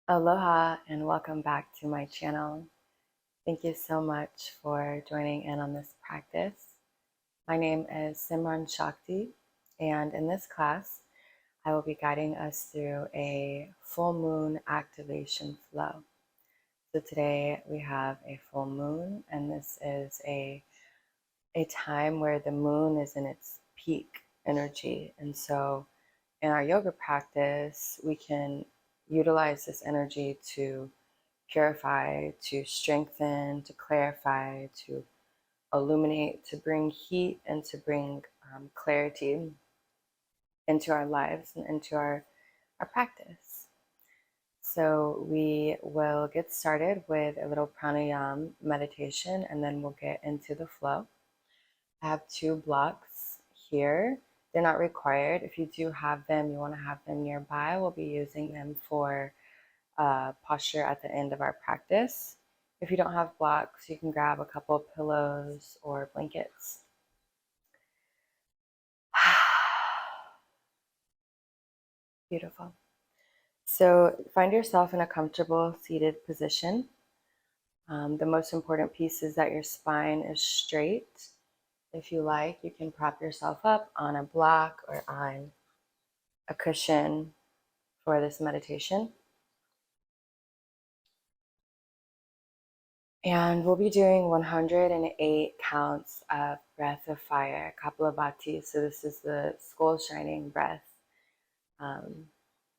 Aloha and welcome back to my channel. Thank you so much for joining in on this practice. My name is Simran Shakti, and in this class, I will be guiding us through a full moon activation flow. So today we have a full moon, and this is a time where the moon is in its peak energy. And so in our yoga practice, we can utilize this energy to purify, to strengthen, to clarify, to illuminate, to bring heat, and to bring clarity into our lives and into our practice. So we will get started with a little pranayama meditation, and then we'll get into the flow. I have 2 blocks here. They're not required. If you do have them, you want to have them nearby. We'll be using them for posture at the end of our practice. If you don't have blocks, you can grab a couple of pillows or blankets. Beautiful. So find yourself in a comfortable seated position. The most important piece is that your spine is straight. If you like, you can prop yourself up on a block or on a cushion for this meditation. And we'll be doing 108 counts of breath of fire, Kapalabhati. So this is the skull shining breath,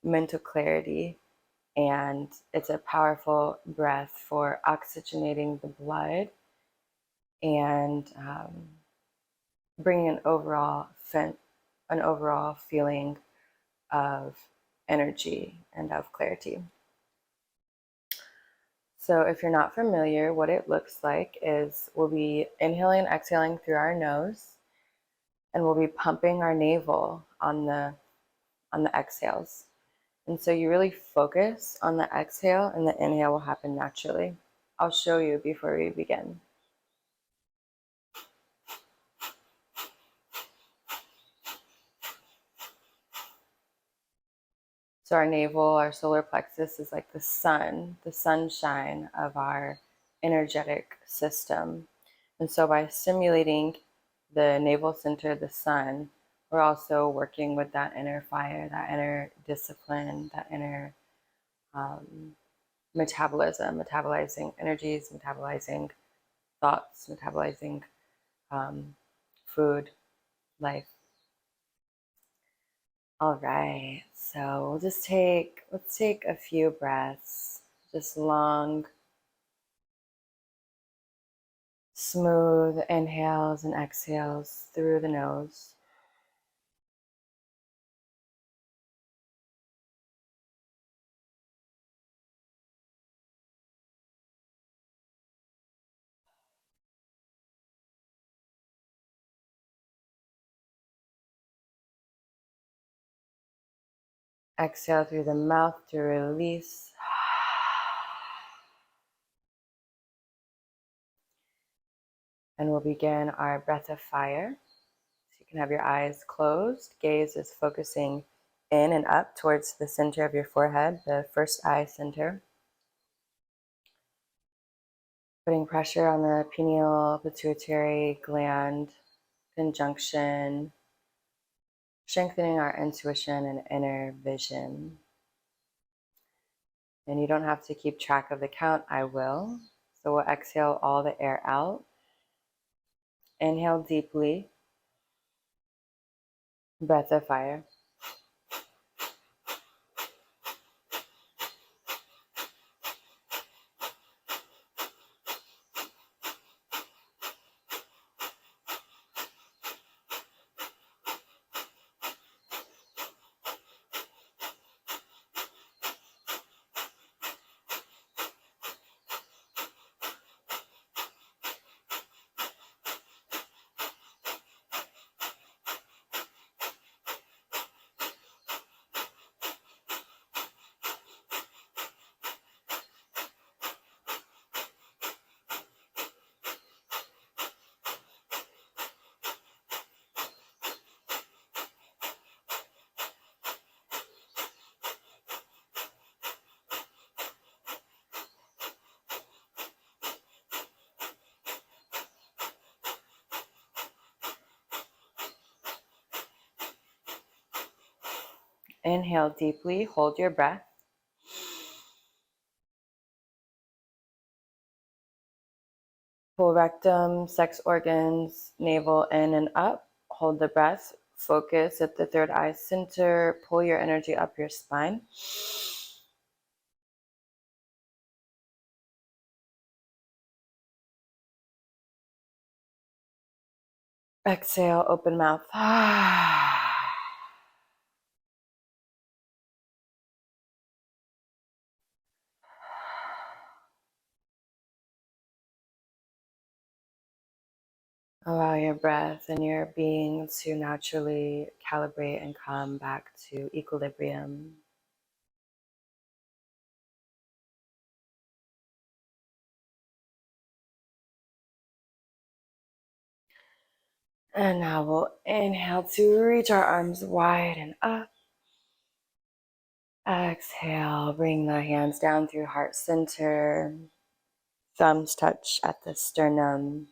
mental clarity, and it's a powerful breath for oxygenating the blood and bringing an overall feeling of energy and of clarity. So if you're not familiar, what it looks like is we'll be inhaling and exhaling through our nose, and we'll be pumping our navel on the exhales. And so you really focus on the exhale, and the inhale will happen naturally. I'll show you before we begin. So our navel, our solar plexus is like the sun, the sunshine of our energetic system. And so by stimulating the navel center, the sun, we're also working with that inner fire, that inner discipline, that inner metabolism, metabolizing energies, metabolizing thoughts, metabolizing food, life. All right, so let's take a few breaths, just long, smooth inhales and exhales through the nose. Exhale through the mouth to release. And we'll begin our breath of fire. So you can have your eyes closed. Gaze is focusing in and up towards the center of your forehead, the first eye center. Putting pressure on the pineal pituitary gland conjunction, strengthening our intuition and inner vision. And you don't have to keep track of the count, I will. So we'll exhale all the air out. Inhale deeply. Breath of fire. Inhale deeply, hold your breath. Pull rectum, sex organs, navel in and up. Hold the breath. Focus at the third eye center. Pull your energy up your spine. Exhale, open mouth. Allow your breath and your being to naturally calibrate and come back to equilibrium. And now we'll inhale to reach our arms wide and up. Exhale, bring the hands down through heart center. Thumbs touch at the sternum.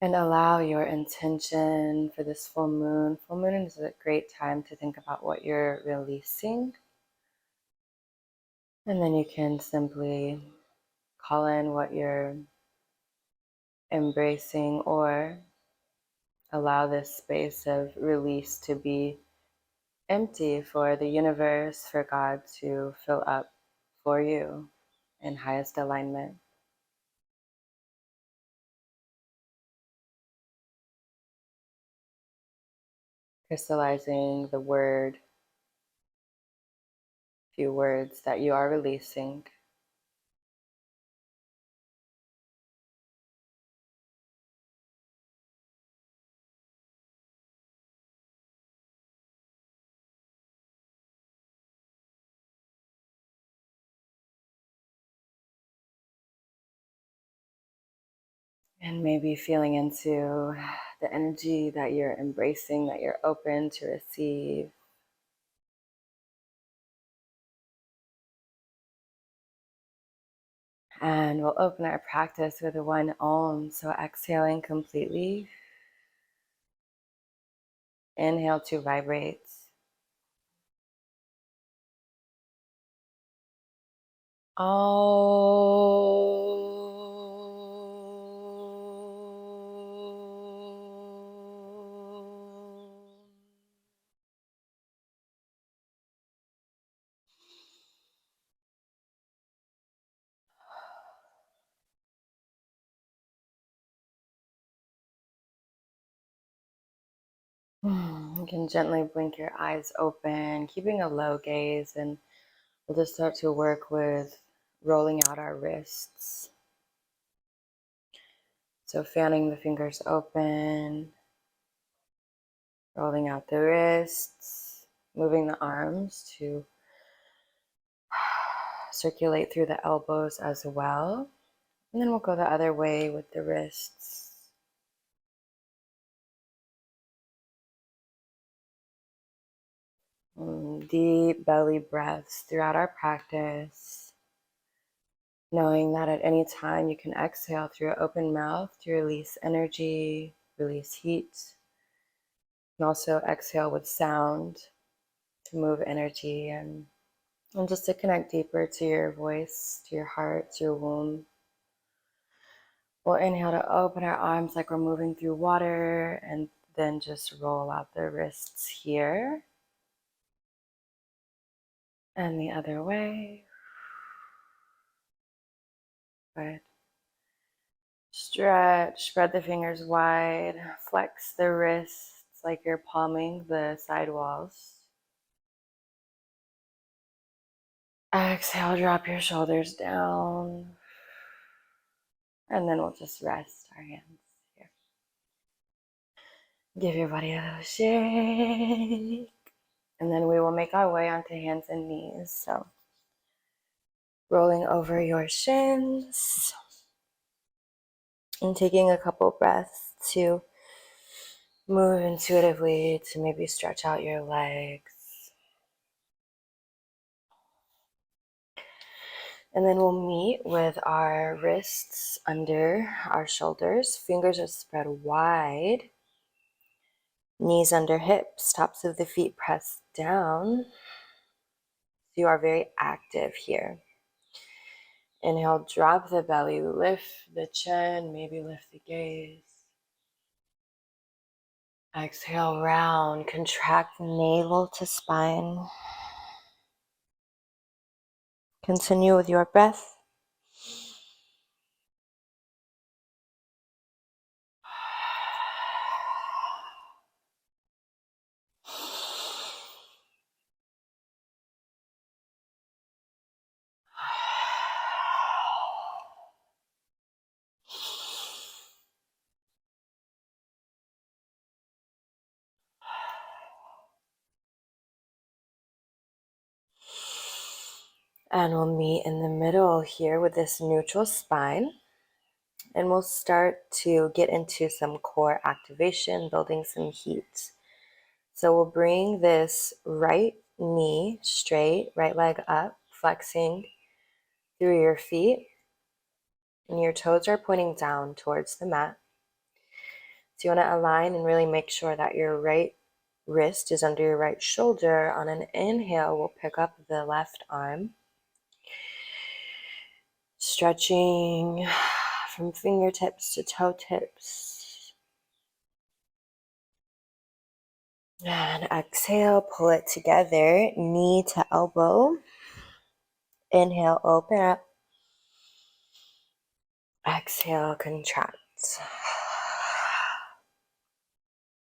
And allow your intention for this full moon. Full moon is a great time to think about what you're releasing. And then you can simply call in what you're embracing, or allow this space of release to be empty for the universe, for God to fill up for you in highest alignment. Crystallizing the word, few words that you are releasing. And maybe feeling into the energy that you're embracing, that you're open to receive. And we'll open our practice with a 1 Om. So exhaling completely. Inhale to vibrate. You can gently blink your eyes open, keeping a low gaze, and we'll just start to work with rolling out our wrists. So fanning the fingers open, rolling out the wrists, moving the arms to circulate through the elbows as well. And then we'll go the other way with the wrists. Deep belly breaths throughout our practice, knowing that at any time you can exhale through an open mouth to release energy, release heat, and also exhale with sound to move energy and just to connect deeper to your voice, to your heart, to your womb. We'll inhale to open our arms like we're moving through water, and then just roll out the wrists here. And the other way. Good. Stretch, spread the fingers wide, flex the wrists like you're palming the side walls. Exhale, drop your shoulders down. And then we'll just rest our hands here. Give your body a little shake. And then we will make our way onto hands and knees. So rolling over your shins and taking a couple breaths to move intuitively to maybe stretch out your legs. And then we'll meet with our wrists under our shoulders. Fingers are spread wide. Knees under hips, tops of the feet pressed down. You are very active here. Inhale, drop the belly, lift the chin, maybe lift the gaze. Exhale, round, contract navel to spine. Continue with your breath. And we'll meet in the middle here with this neutral spine. And we'll start to get into some core activation, building some heat. So we'll bring this right knee straight, right leg up, flexing through your feet. And your toes are pointing down towards the mat. So you want to align and really make sure that your right wrist is under your right shoulder. On an inhale, we'll pick up the left arm. Stretching from fingertips to toe tips. And exhale, pull it together, knee to elbow. Inhale, open up. Exhale, contract.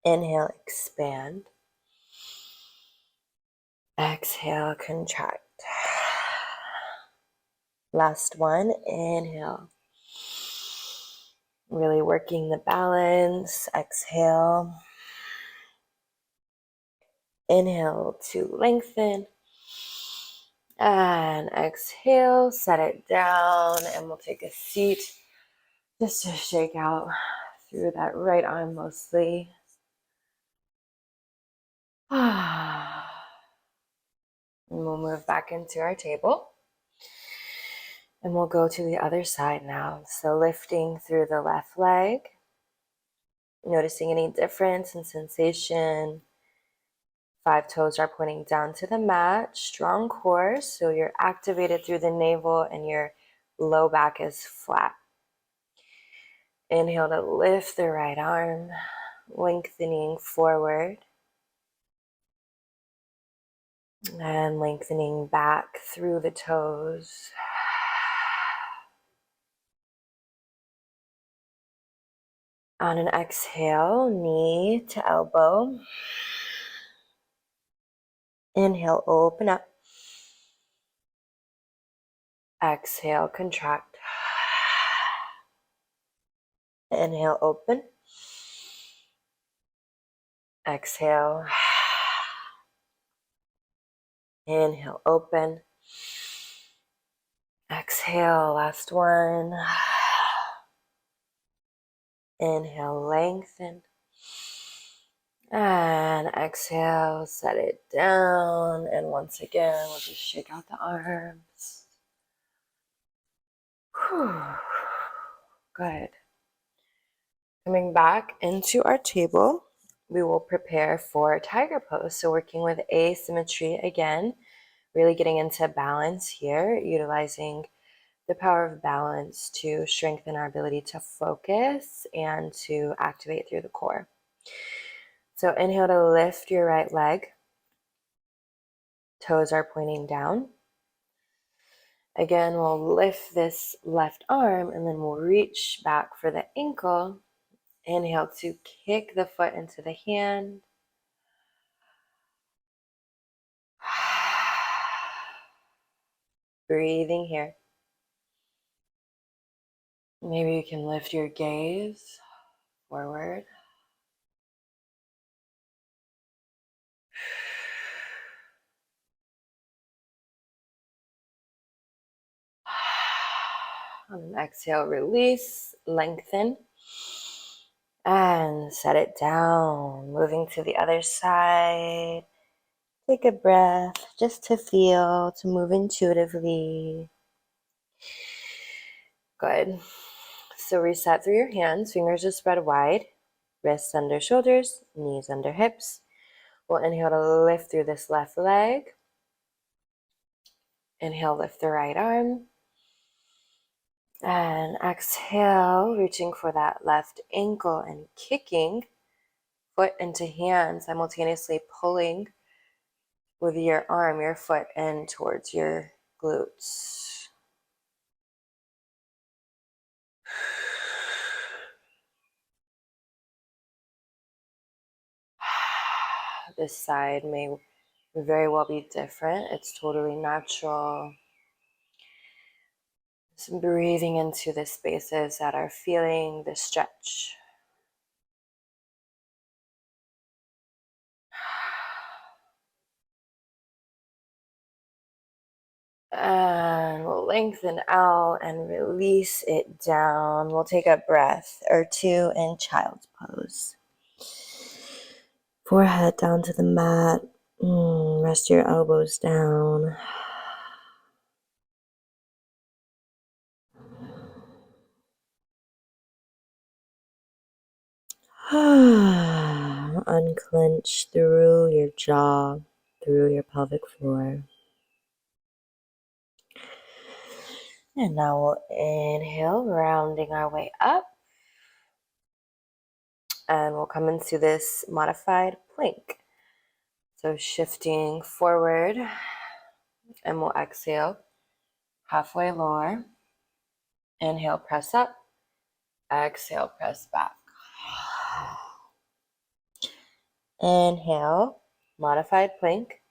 Inhale, expand. Exhale, contract. Last one, inhale. Really working the balance. Exhale. Inhale to lengthen. And exhale, set it down, and we'll take a seat just to shake out through that right arm mostly. And we'll move back into our table. And we'll go to the other side now. So lifting through the left leg, noticing any difference in sensation. 5 toes are pointing down to the mat, strong core, so you're activated through the navel and your low back is flat. Inhale to lift the right arm, lengthening forward. And lengthening back through the toes. On an exhale, knee to elbow. Inhale, open up. Exhale, contract. Inhale, open. Exhale. Inhale, open. Exhale, last one. Inhale, lengthen. And exhale, set it down. And once again, we'll just shake out the arms. Whew. Good. Coming back into our table, we will prepare for tiger pose. So working with asymmetry again, really getting into balance here, utilizing the power of balance to strengthen our ability to focus and to activate through the core. So inhale to lift your right leg. Toes are pointing down. Again, we'll lift this left arm and then we'll reach back for the ankle. Inhale to kick the foot into the hand. Breathing here. Maybe you can lift your gaze forward. On an exhale, release, lengthen, and set it down. Moving to the other side. Take a breath just to feel, to move intuitively. Good. So reset through your hands, fingers are spread wide. wrists under shoulders, knees under hips. We'll inhale to lift through this left leg. Inhale, lift the right arm. And exhale, reaching for that left ankle and kicking foot into hand, simultaneously pulling with your arm, your foot in towards your glutes. This side may very well be different. It's totally natural. Just breathing into the spaces that are feeling the stretch. And we'll lengthen out and release it down. We'll take a breath or two in child's pose. Forehead down to the mat. Rest your elbows down. Unclench through your jaw, through your pelvic floor. And now we'll inhale, rounding our way up. And we'll come into this modified plank. So shifting forward, and we'll exhale, halfway lower. Inhale, press up. Exhale, press back. Inhale, modified plank.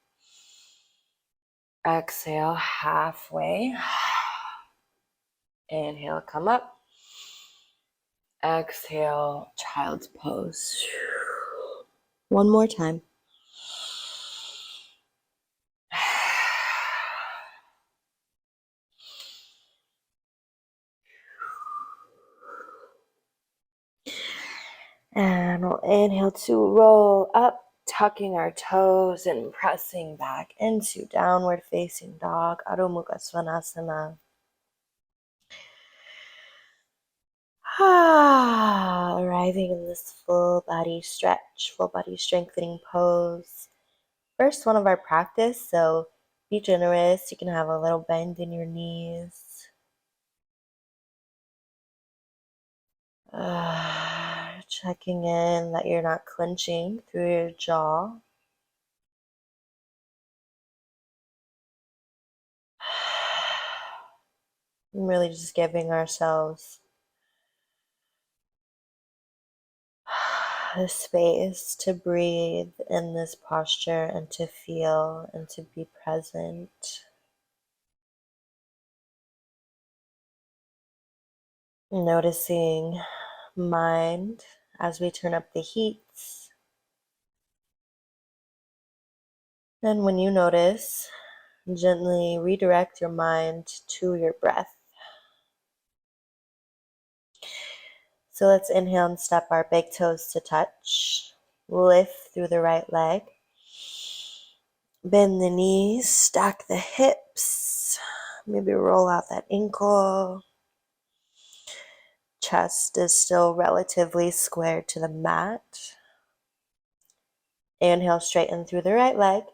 Exhale, halfway. Inhale, come up. Exhale, child's pose. One more time. And we'll inhale to roll up, tucking our toes and pressing back into downward facing dog, Adho Mukha Svanasana. Arriving in this full body stretch, full body strengthening pose. First one of our practice, so be generous. You can have a little bend in your knees. Checking in that you're not clenching through your jaw. And really just giving ourselves the space to breathe in this posture and to feel and to be present. Noticing mind as we turn up the heat. And when you notice, gently redirect your mind to your breath. So let's inhale and step our big toes to touch. Lift through the right leg. Bend the knees, stack the hips. Maybe roll out that ankle. Chest is still relatively square to the mat. Inhale, straighten through the right leg.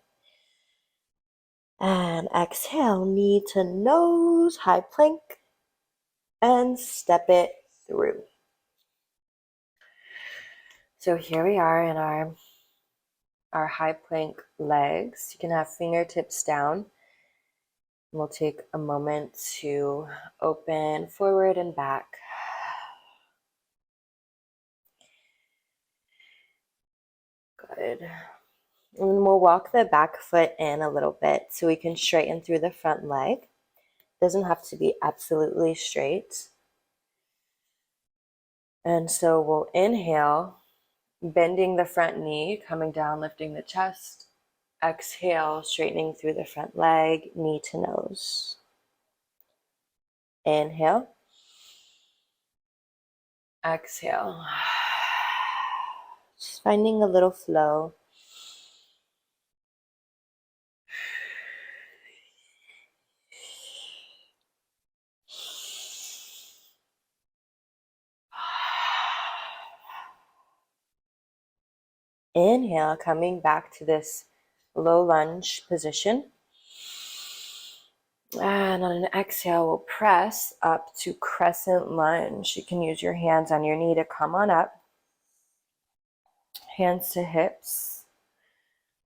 And exhale, knee to nose, high plank. And step it through. So here we are in our high plank legs. You can have fingertips down. We'll take a moment to open forward and back. Good. And we'll walk the back foot in a little bit so we can straighten through the front leg. Doesn't have to be absolutely straight. And so we'll inhale, bending the front knee, coming down, lifting the chest. Exhale, straightening through the front leg, knee to nose. Inhale. Exhale. Just finding a little flow. Inhale, coming back to this low lunge position. And on an exhale, we'll press up to crescent lunge. You can use your hands on your knee to come on up. Hands to hips.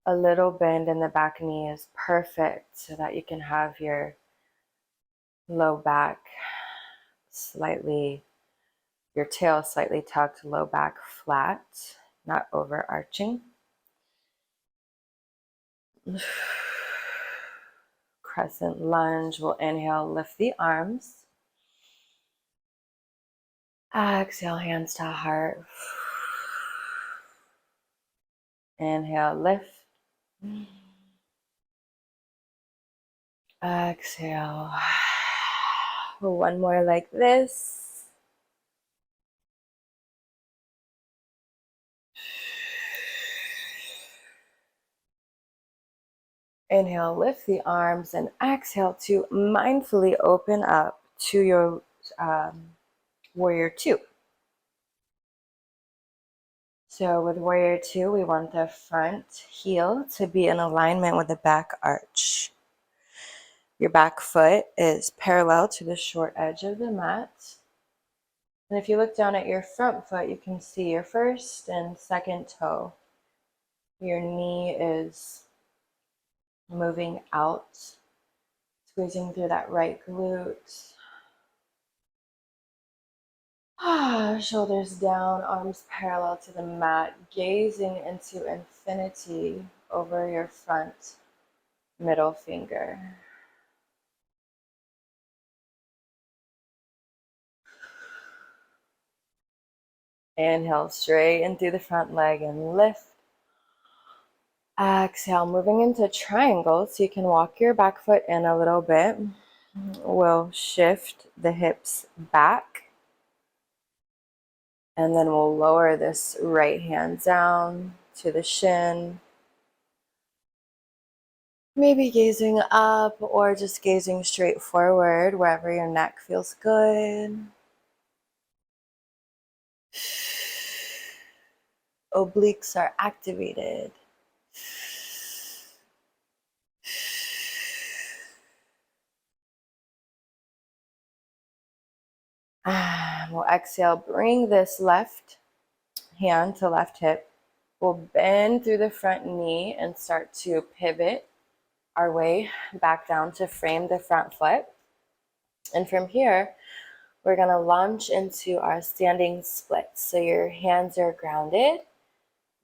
A little bend in the back knee is perfect so that you can have your low back slightly, your tail slightly tucked, low back flat, not overarching. Crescent lunge. We'll inhale, lift the arms. Exhale, hands to heart. Inhale, lift. Exhale. One more like this. Inhale, lift the arms, and exhale to mindfully open up to your warrior two. So with warrior two, we want the front heel to be in alignment with the back arch. Your back foot is parallel to the short edge of the mat. And if you look down at your front foot, you can see your first and second toe. Your knee is moving out, squeezing through that right glute. Shoulders down, arms parallel to the mat, gazing into infinity over your front middle finger. Inhale, straighten through the front leg and lift. Exhale, moving into triangle, so you can walk your back foot in a little bit. We'll shift the hips back. And then we'll lower this right hand down to the shin. Maybe gazing up or just gazing straight forward, wherever your neck feels good. Obliques are activated. We'll exhale, bring this left hand to left hip. We'll bend through the front knee and start to pivot our way back down to frame the front foot. And from here, we're going to launch into our standing splits. So your hands are grounded.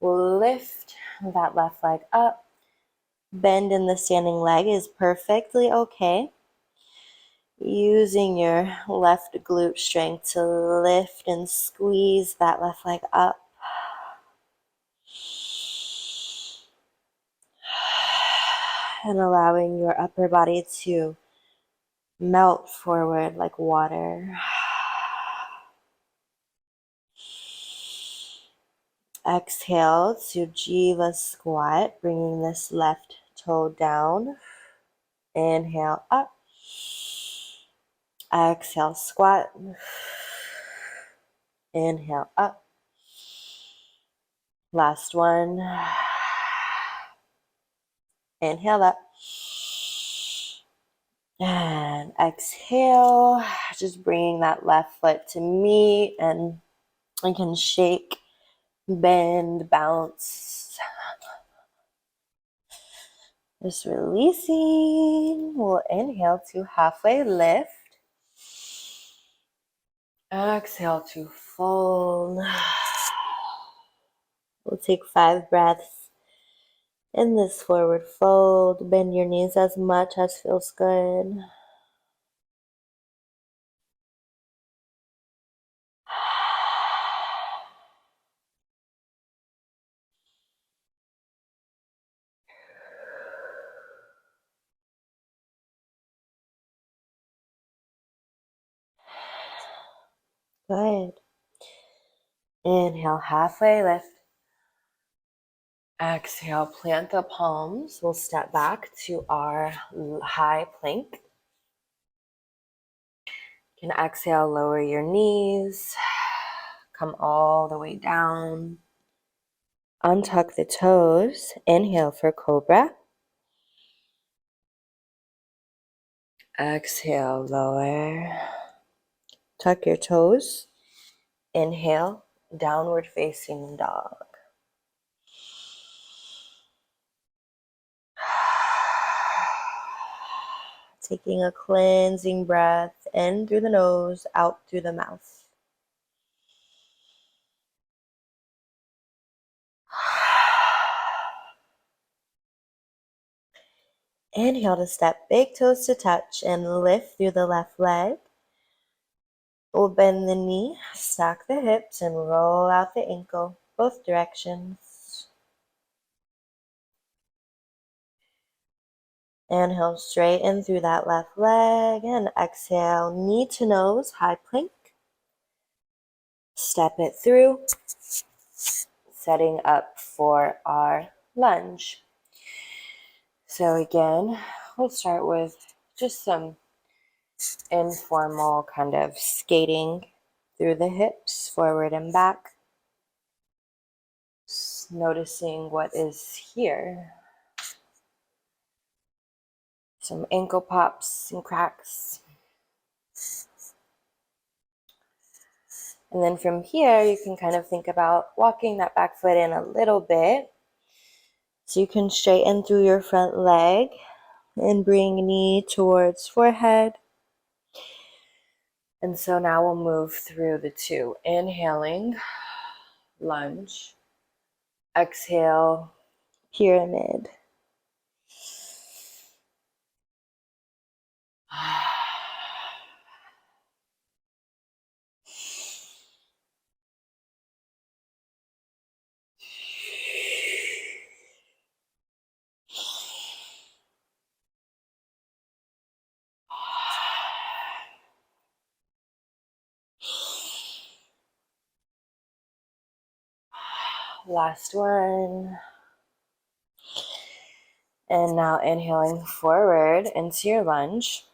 We'll lift that left leg up. Bend in the standing leg is perfectly okay. Using your left glute strength to lift and squeeze that left leg up. And allowing your upper body to melt forward like water. Exhale to Jiva squat, bringing this left toe down. Inhale up. Exhale, squat. Inhale up. Last one. Inhale up. And exhale. Just bringing that left foot to meet, and you can shake, bend, bounce. Just releasing. We'll inhale to halfway lift. Exhale to fold. We'll take 5 breaths in this forward fold. Bend your knees as much as feels good. Good. Inhale, halfway lift. Exhale, plant the palms. We'll step back to our high plank. You can exhale, lower your knees. Come all the way down. Untuck the toes. Inhale for cobra. Exhale, lower. Tuck your toes. Inhale, downward facing dog. Taking a cleansing breath in through the nose, out through the mouth. Inhale to step big toes to touch and lift through the left leg. We'll bend the knee, stack the hips, and roll out the ankle, both directions. Inhale, straighten through that left leg, and exhale, knee to nose, high plank. Step it through, setting up for our lunge. So again, we'll start with just some informal kind of skating through the hips, forward and back. Just noticing what is here. Some ankle pops and cracks. And then from here, you can kind of think about walking that back foot in a little bit. So you can straighten through your front leg and bring knee towards forehead. And so now we'll move through the two. Inhaling, lunge. Exhale, pyramid. Last one. And now inhaling forward into your lunge.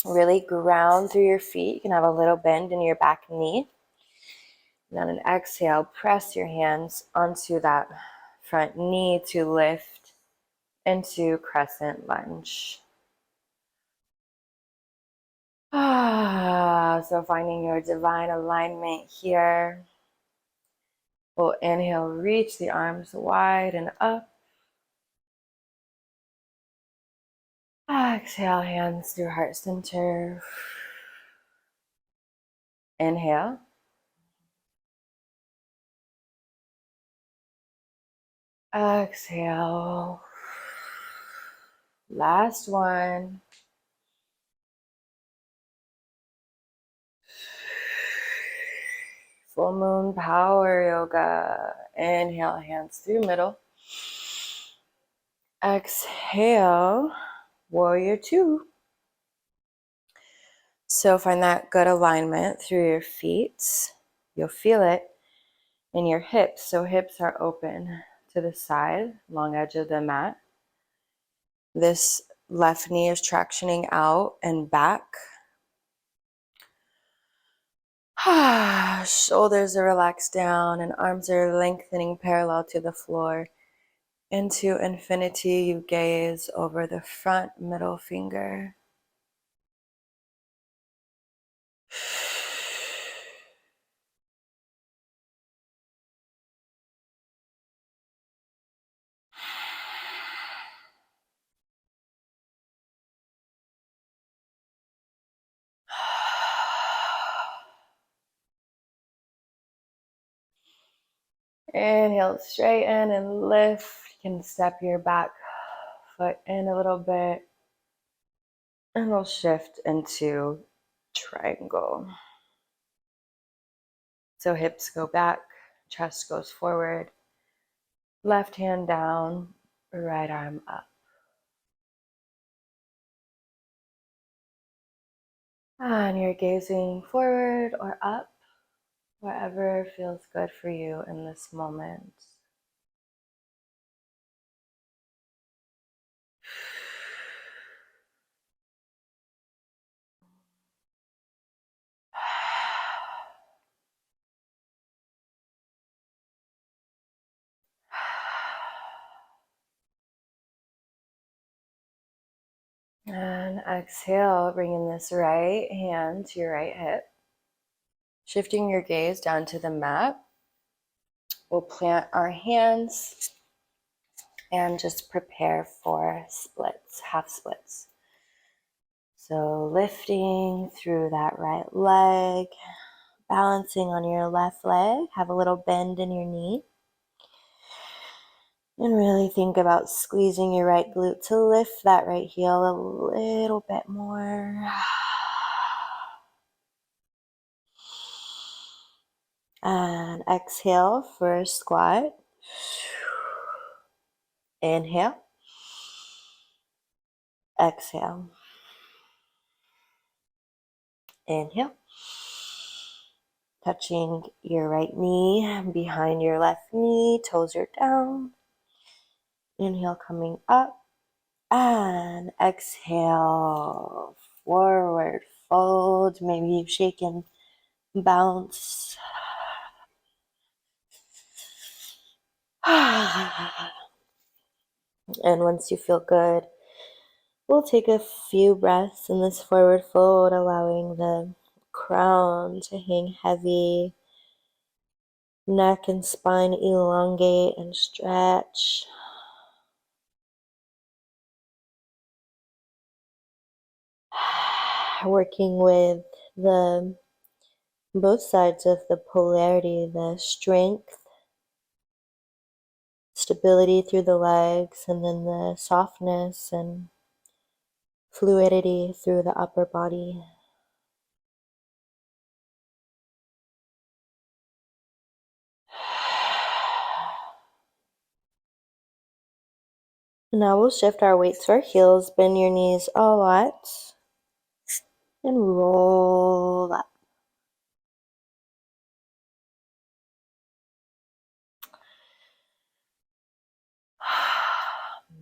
Really ground through your feet. You can have a little bend in your back knee. And on an exhale, press your hands onto that front knee to lift into crescent lunge. So finding your divine alignment here. We'll inhale, reach the arms wide and up. Exhale, hands through heart center. Inhale. Exhale. Last one. Full moon power yoga. Inhale, hands through middle. Exhale, warrior two. So find that good alignment through your feet. You'll feel it in your hips. So hips are open to the side, long edge of the mat. This left knee is tractioning out and back. Shoulders are relaxed down and arms are lengthening parallel to the floor. Into infinity, you gaze over the front middle finger. Inhale, straighten and lift. You can step your back foot in a little bit. And we'll shift into triangle. So hips go back, chest goes forward. Left hand down, right arm up. And you're gazing forward or up, wherever feels good for you in this moment. And exhale, bringing this right hand to your right hip. Shifting your gaze down to the mat. We'll plant our hands and just prepare for splits, half splits. So lifting through that right leg, balancing on your left leg, have a little bend in your knee. And really think about squeezing your right glute to lift that right heel a little bit more. And exhale for a squat. Inhale. Exhale. Inhale. Touching your right knee behind your left knee, toes are down. Inhale, coming up. And exhale, forward fold. Maybe you've shaken, bounce. And once you feel good, we'll take a few breaths in this forward fold, allowing the crown to hang heavy, neck and spine elongate and stretch. Working with the both sides of the polarity, the strength, stability through the legs, and then the softness and fluidity through the upper body. Now we'll shift our weight to our heels, bend your knees a lot, and roll up.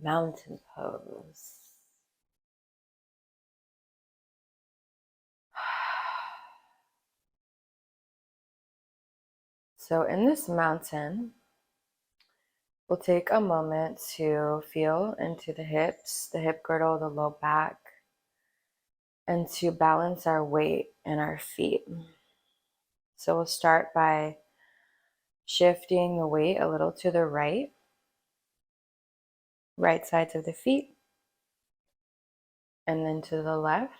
Mountain pose. So in this mountain, we'll take a moment to feel into the hips, the hip girdle, the low back, and to balance our weight in our feet. So we'll start by shifting the weight a little to the right sides of the feet, and then to the left,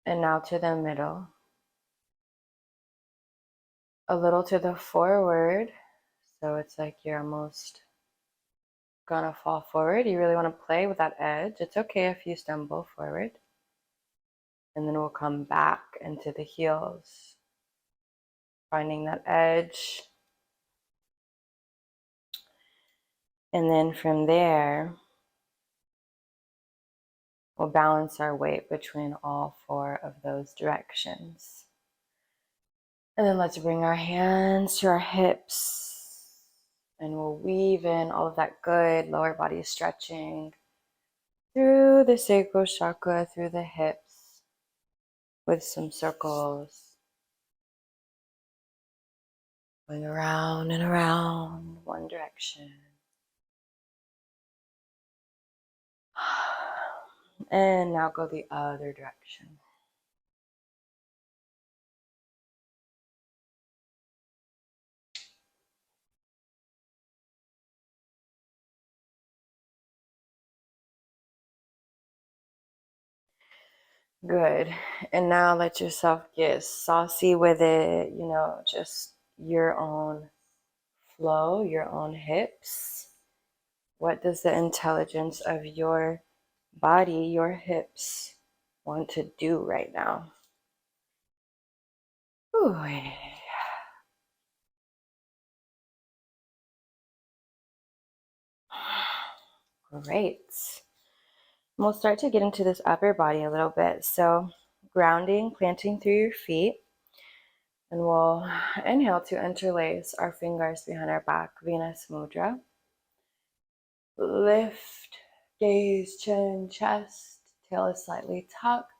and now to the middle. A little to the forward, so it's like you're almost gonna fall forward. You really want to play with that edge. It's okay if you stumble forward. And then we'll come back into the heels, finding that edge. And then from there, we'll balance our weight between all four of those directions. And then let's bring our hands to our hips, and we'll weave in all of that good lower body stretching through the sacral chakra, through the hips, with some circles going around and around one direction. And now go the other direction. Good. And now let yourself get saucy with it, just your own flow, your own hips. What does the intelligence of your body, your hips, want to do right now? Ooh. Great. We'll start to get into this upper body a little bit. So grounding, planting through your feet. And we'll inhale to interlace our fingers behind our back, Venus Mudra. Lift, gaze, chin, chest, tail is slightly tucked.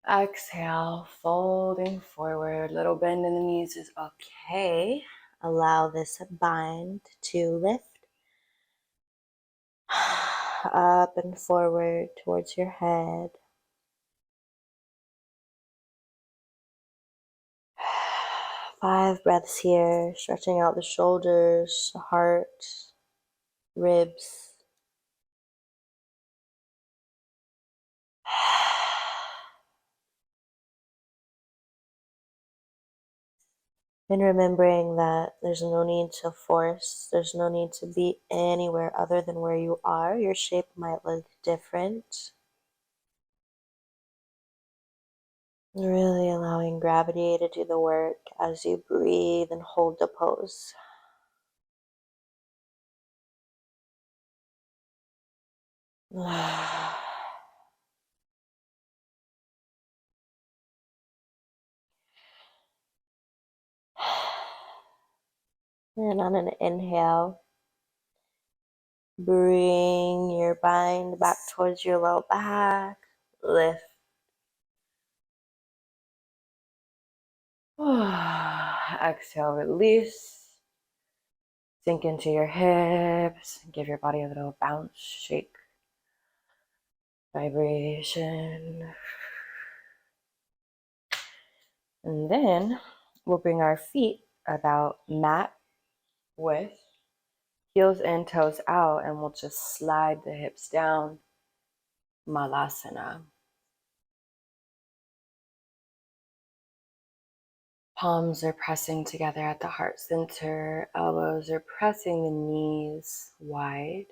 Exhale, folding forward, little bend in the knees is okay. Allow this bind to lift up and forward towards your head. Five breaths here, stretching out the shoulders, the heart, ribs. And remembering that there's no need to force, there's no need to be anywhere other than where you are. Your shape might look different. Really allowing gravity to do the work as you breathe and hold the pose. And on an inhale, bring your bind back towards your low back. Lift. Exhale, release. Sink into your hips. Give your body a little bounce, shake, vibration. And then we'll bring our feet about mat width, heels in, toes out, and we'll just slide the hips down. Malasana. Palms are pressing together at the heart center. Elbows are pressing the knees wide.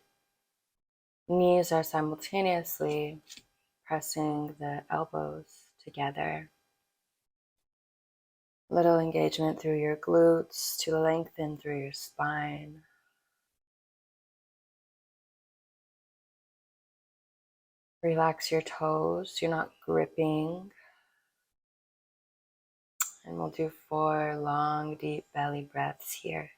Knees are simultaneously pressing the elbows together. Little engagement through your glutes to lengthen through your spine. Relax your toes. You're not gripping. And we'll do 4 long, deep belly breaths here.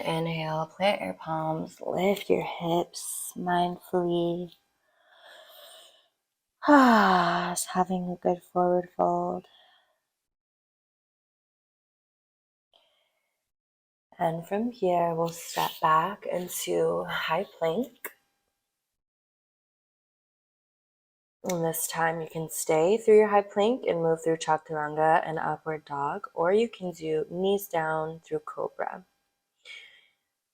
Inhale, plant your palms, lift your hips mindfully. Just having a good forward fold. And from here, we'll step back into high plank. And this time you can stay through your high plank and move through Chaturanga and upward dog, or you can do knees down through cobra.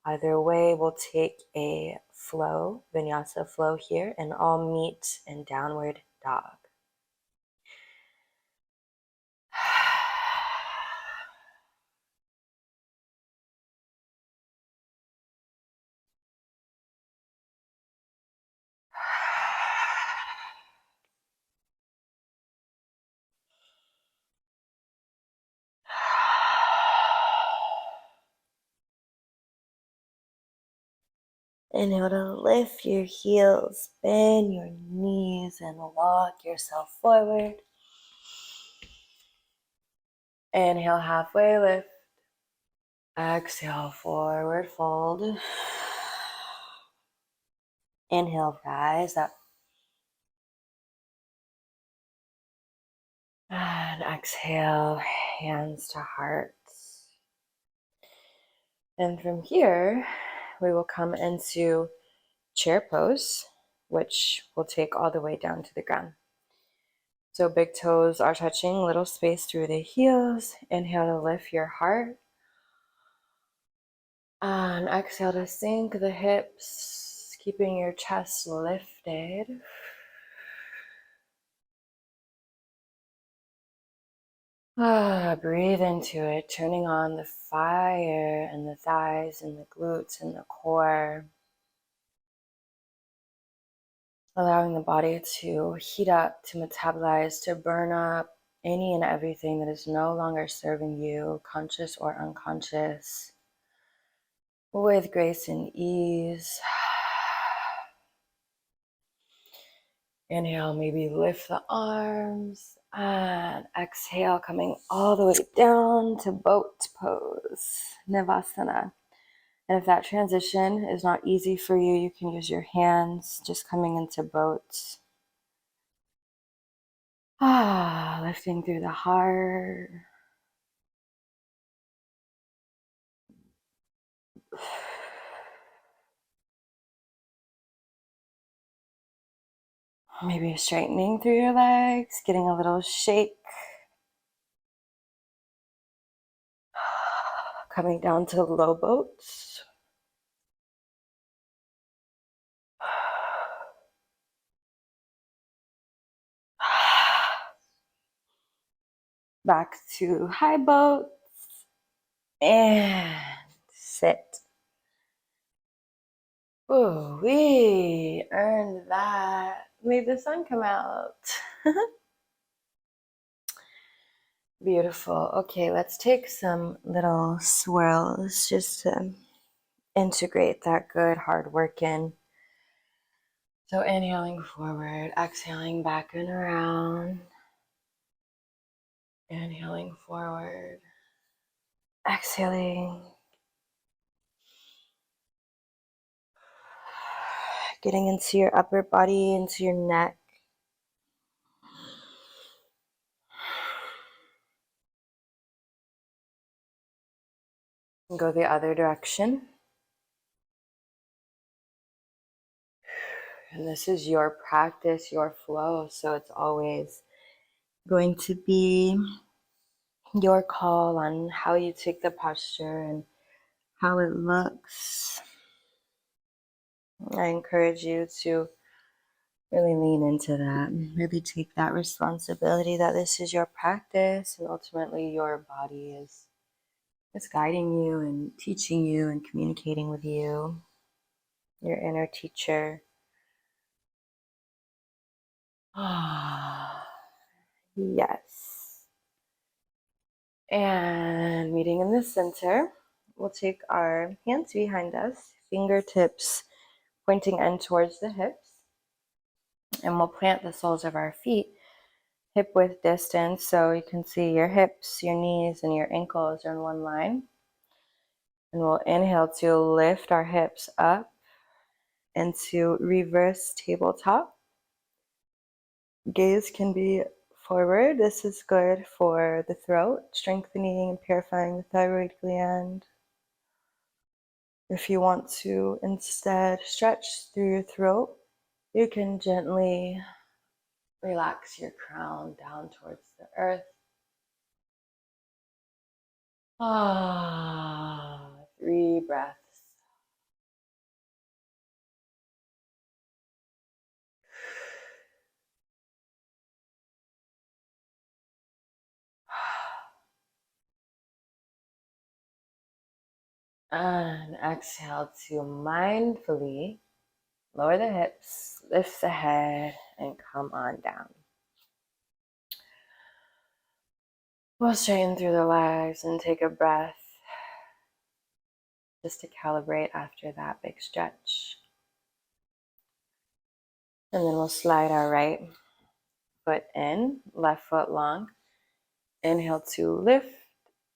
Either way, we'll take a flow, vinyasa flow here, and all meet in downward dog. Inhale to lift your heels, bend your knees, and walk yourself forward. Inhale, halfway lift. Exhale, forward fold. Inhale, rise up. And exhale, hands to hearts. And from here, we will come into chair pose, which will take all the way down to the ground. So big toes are touching, little space through the heels. Inhale to lift your heart. And exhale to sink the hips, keeping your chest lifted. Breathe into it, turning on the fire in the thighs and the glutes and the core. Allowing the body to heat up, to metabolize, to burn up any and everything that is no longer serving you, conscious or unconscious, with grace and ease. Inhale, maybe lift the arms. And exhale, coming all the way down to boat pose, Navasana. And if that transition is not easy for you, you can use your hands, just coming into boat. Lifting through the heart. Maybe straightening through your legs, getting a little shake. Coming down to low boats. Back to high boats. And sit. Oh, we earned that. Made the sun come out. Beautiful. Okay, let's take some little swirls just to integrate that good hard work in. So inhaling forward, exhaling back and around. Inhaling forward, exhaling. Getting into your upper body, into your neck. And go the other direction. And this is your practice, your flow. So it's always going to be your call on how you take the posture and how it looks. I encourage you to really lean into that and really take that responsibility that this is your practice and ultimately your body is guiding you and teaching you and communicating with you, your inner teacher. Yes. And meeting in the center, we'll take our hands behind us, fingertips pointing in towards the hips, and we'll plant the soles of our feet hip width distance, so you can see your hips, your knees, and your ankles are in one line. And we'll inhale to lift our hips up into reverse tabletop. Gaze can be forward. This is good for the throat, strengthening and purifying the thyroid gland. If you want to instead stretch through your throat, you can gently relax your crown down towards the earth. 3 breaths. And exhale to mindfully lower the hips, lift the head, and come on down. We'll straighten through the legs and take a breath just to calibrate after that big stretch. And then we'll slide our right foot in, left foot long. Inhale to lift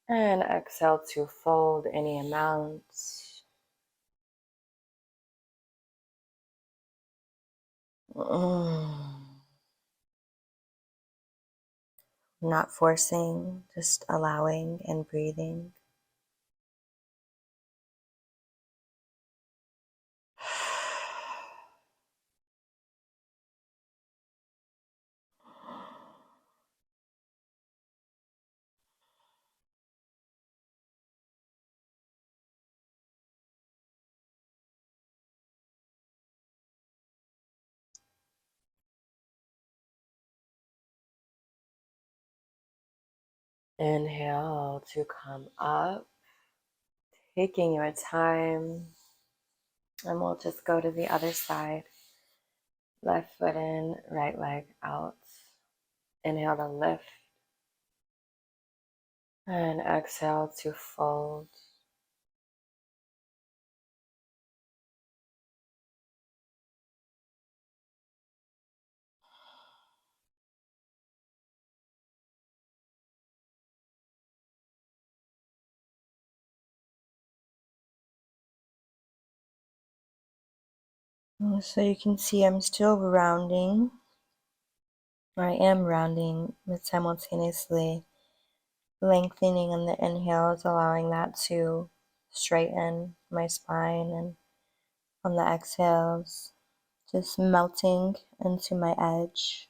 and exhale to fold any amount. Not forcing, just allowing and breathing. Inhale to come up, taking your time, and we'll just go to the other side. Left foot in, right leg out. Inhale to lift, and exhale to fold. So you can see I'm still rounding, or I am rounding, but simultaneously lengthening on the inhales, allowing that to straighten my spine, and on the exhales, just melting into my edge.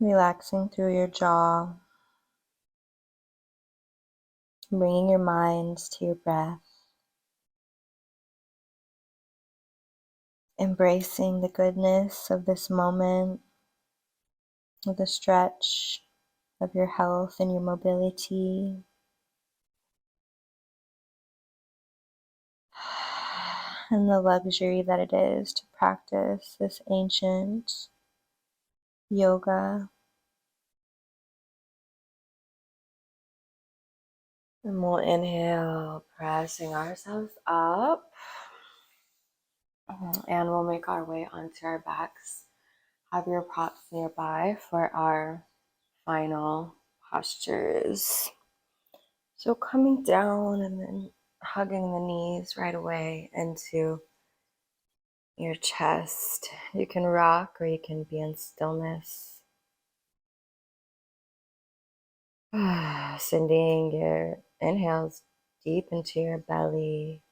Relaxing through your jaw, bringing your mind to your breath, embracing the goodness of this moment, of the stretch of your health and your mobility. And the luxury that it is to practice this ancient yoga. And we'll inhale, pressing ourselves up. And we'll make our way onto our backs. Have your props nearby for our final postures. So coming down and then hugging the knees right away into your chest. You can rock or you can be in stillness. Sending your inhales deep into your belly,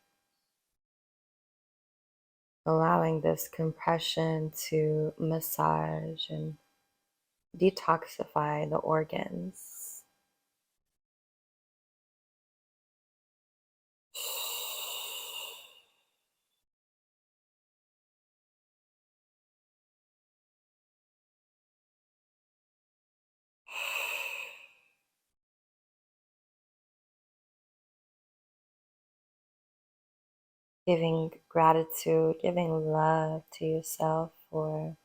allowing this compression to massage and detoxify the organs. Giving gratitude, giving love to yourself for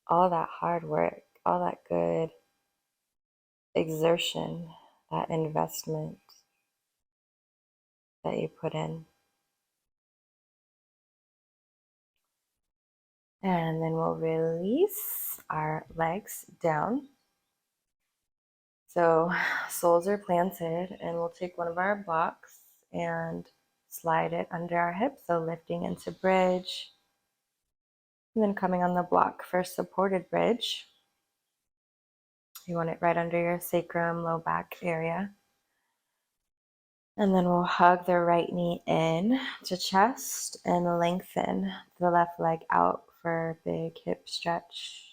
all that hard work, all that good exertion, that investment that you put in. And then we'll release our legs down. So soles are planted, and we'll take one of our blocks and slide it under our hips. So lifting into bridge, and then coming on the block for supported bridge. You want it right under your sacrum, low back area. And then we'll hug the right knee in to chest and lengthen the left leg out for a big hip stretch.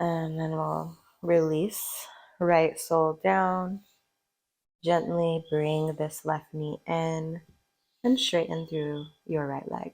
And then we'll release, right sole down. Gently bring this left knee in and straighten through your right leg.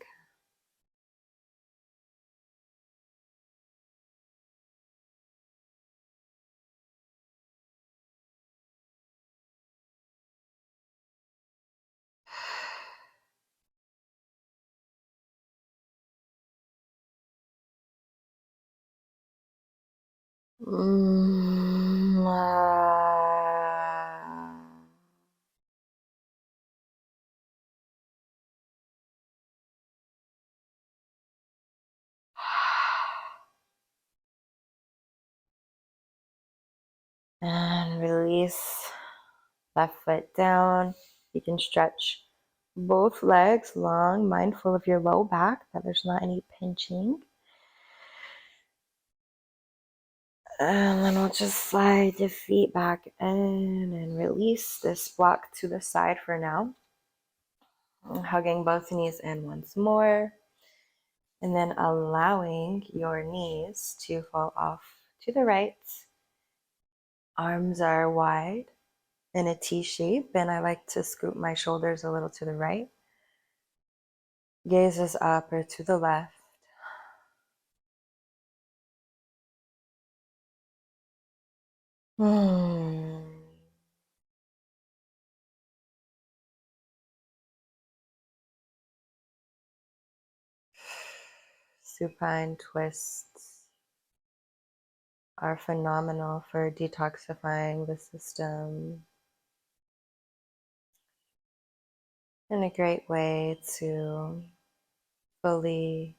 And release, left foot down. You can stretch both legs long, mindful of your low back, that there's not any pinching. And then we'll just slide the feet back in and release this block to the side for now. Hugging both knees in once more. And then allowing your knees to fall off to the right. Arms are wide in a T shape, and I like to scoop my shoulders a little to the right. Gaze is up or to the left. supine twists are phenomenal for detoxifying the system and a great way to fully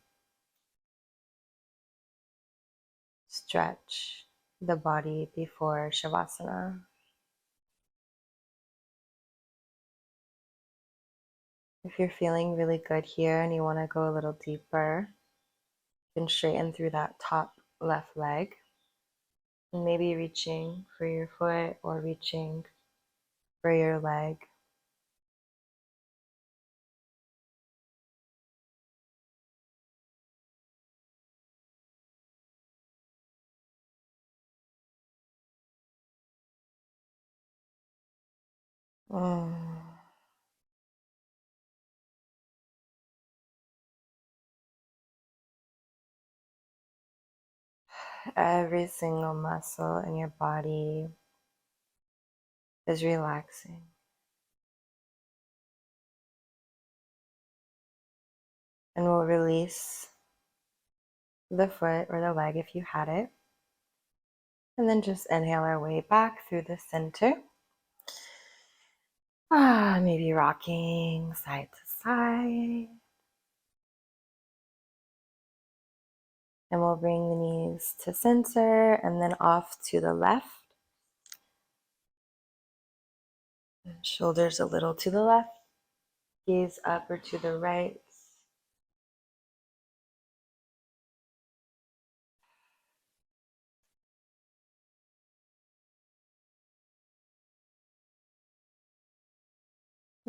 stretch the body before Shavasana. If you're feeling really good here and you want to go a little deeper, you can straighten through that top left leg and maybe reaching for your foot or reaching for your leg. Mm. Every single muscle in your body is relaxing. And we'll release the foot or the leg if you had it. And then just inhale our way back through the center. Maybe rocking side to side. And we'll bring the knees to center and then off to the left. Shoulders a little to the left. Gaze up or to the right.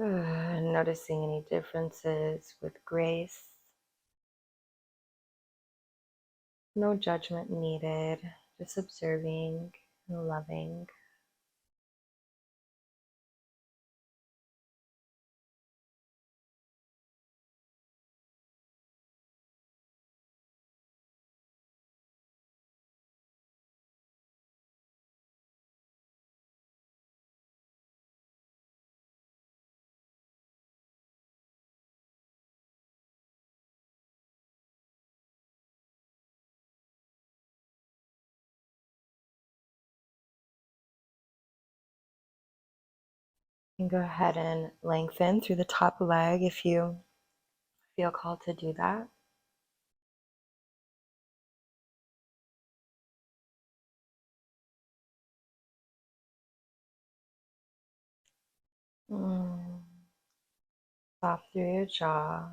Noticing any differences with grace. No judgment needed, just observing and loving. And go ahead and lengthen through the top leg if you feel called to do that. Soft through your jaw.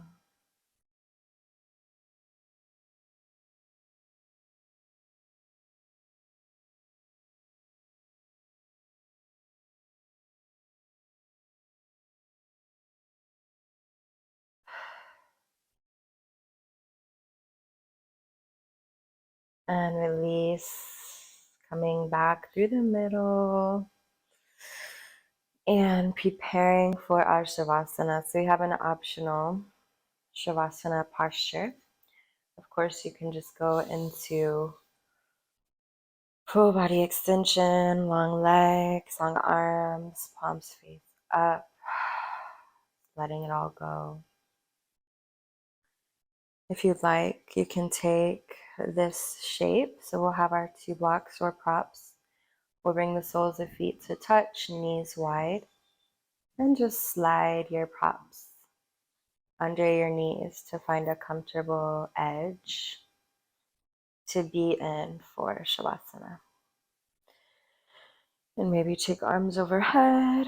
And release, coming back through the middle and preparing for our Savasana. So we have an optional Savasana posture. Of course, you can just go into full body extension, long legs, long arms, palms face up, letting it all go. If you'd like, you can take this shape. So we'll have our two blocks or props. We'll bring the soles of feet to touch, knees wide, and just slide your props under your knees to find a comfortable edge to be in for Shavasana. And maybe take arms overhead,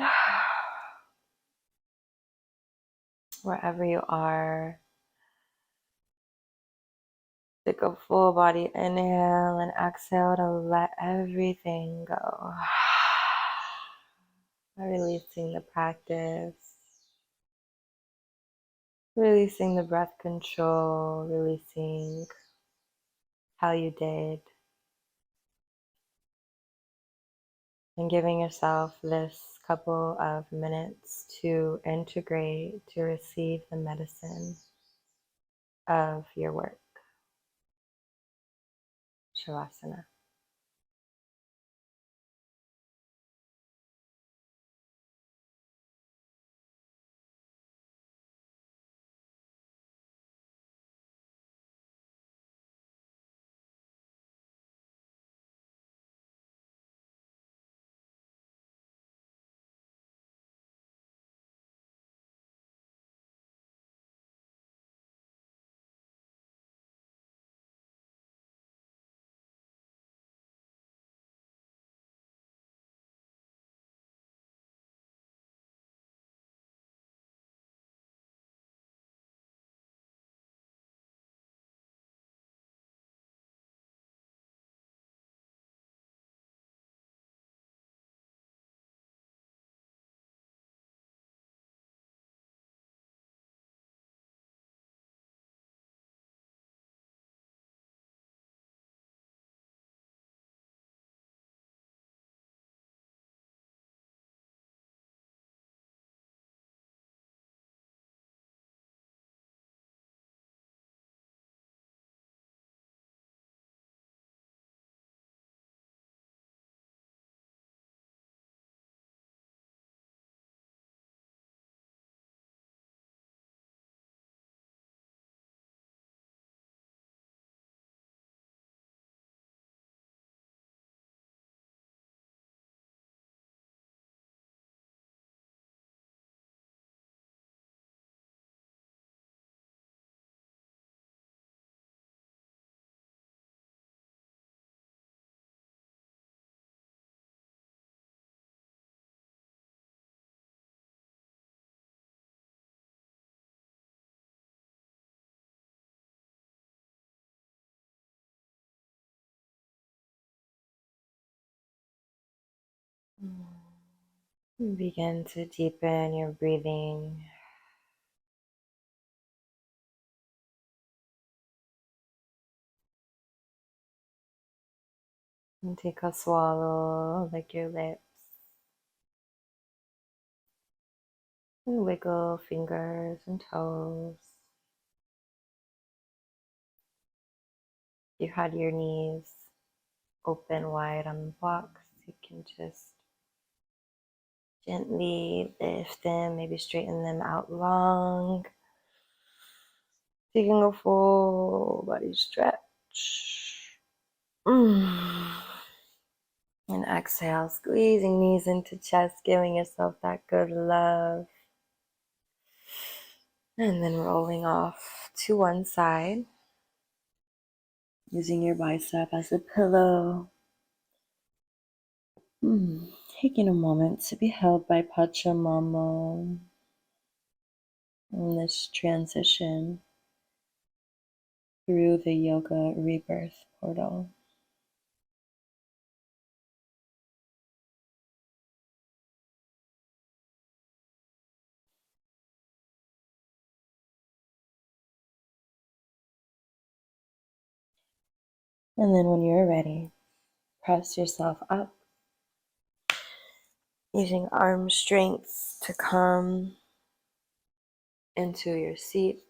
wherever you are. Take a full body inhale and exhale to let everything go. Releasing the practice, releasing the breath control, releasing how you did, and giving yourself this couple of minutes to integrate, to receive the medicine of your work. Shavasana. Begin to deepen your breathing. And take a swallow, lick your lips. And wiggle fingers and toes. If you had your knees open wide on the blocks, you can just gently lift them, maybe straighten them out long. Taking a full body stretch. And exhale, squeezing knees into chest, giving yourself that good love. And then rolling off to one side, using your bicep as a pillow. Taking a moment to be held by Pachamama in this transition through the yoga rebirth portal. And then when you're ready, press yourself up, using arm strength to come into your seat.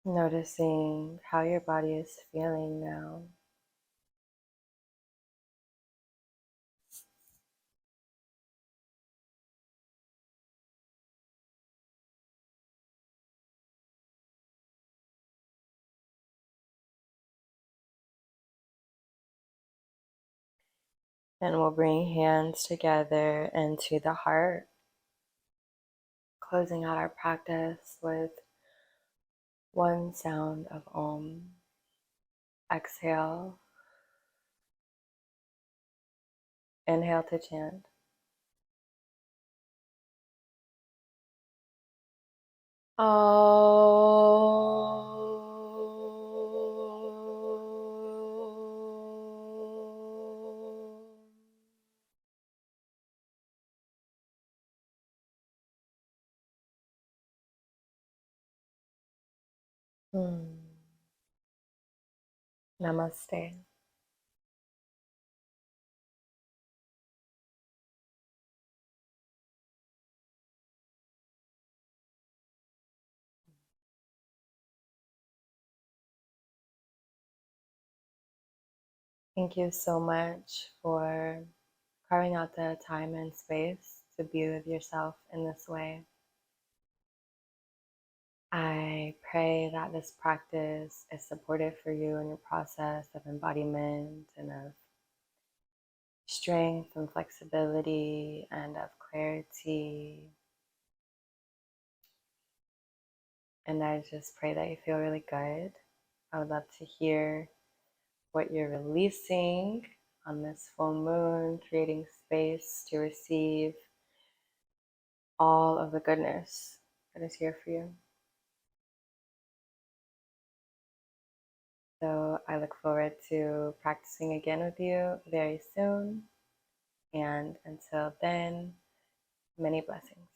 Noticing how your body is feeling now. And we'll bring hands together into the heart, closing out our practice with one sound of Om. Exhale. Inhale to chant. Namaste. Thank you so much for carving out the time and space to be with yourself in this way. I pray that this practice is supportive for you in your process of embodiment and of strength and flexibility and of clarity. And I just pray that you feel really good. I would love to hear what you're releasing on this full moon, creating space to receive all of the goodness that is here for you. So I look forward to practicing again with you very soon. And until then, many blessings.